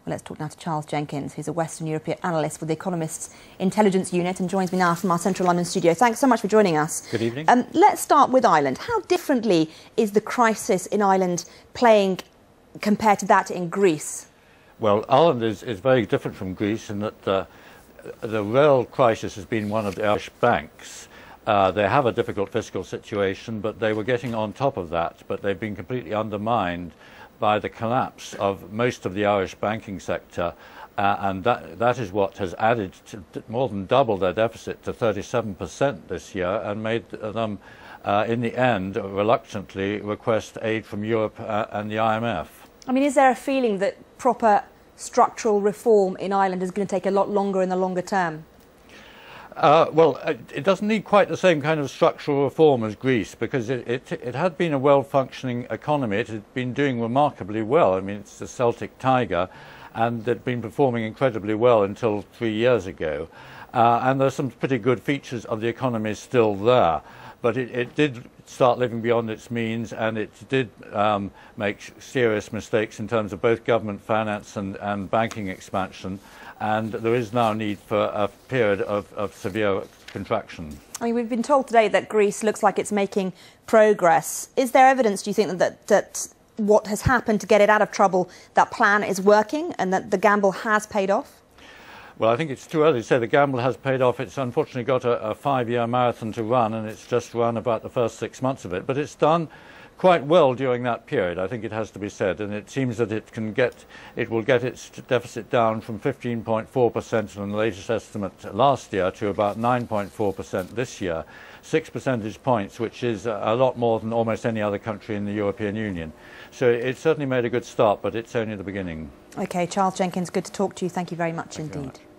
Well, let's talk now to Charles Jenkins, who's a Western European analyst with the Economist Intelligence Unit and joins me now from our central London studio. Thanks so much for joining us. Good evening. Let's start with Ireland. How differently is the crisis in Ireland playing compared to that in Greece? Well, Ireland is very different from Greece in that the real crisis has been one of the Irish banks. They have a difficult fiscal situation, but they were getting on top of that, but they've been completely undermined by the collapse of most of the Irish banking sector, and that is what has added to more than double their deficit to 37% this year, and made them, in the end, reluctantly request aid from Europe and the IMF. I mean, is there a feeling that proper structural reform in Ireland is going to take a lot longer in the longer term? Well, it doesn't need quite the same kind of structural reform as Greece, because it had been a well-functioning economy. It had been doing remarkably well. I mean, it's the Celtic tiger, and it had been performing incredibly well until 3 years ago. And there's some pretty good features of the economy still there. But it did start living beyond its means, and it did make serious mistakes in terms of both government finance and banking expansion. And there is now a need for a period of severe contraction. I mean, we've been told today that Greece looks like it's making progress. Is there evidence, do you think, that what has happened to get it out of trouble, that plan is working and that the gamble has paid off? Well, I think it's too early to say the gamble has paid off. It's unfortunately got a 5-year marathon to run, and it's just run about the first 6 months of it. But it's done quite well during that period, I think it has to be said, and it seems that it will get its deficit down from 15.4% on the latest estimate last year to about 9.4% this year, 6 percentage points, which is a lot more than almost any other country in the European Union. So it certainly made a good start, but it's only the beginning. OK, Charles Jenkins, good to talk to you. Thank you very much Thank you indeed. very much.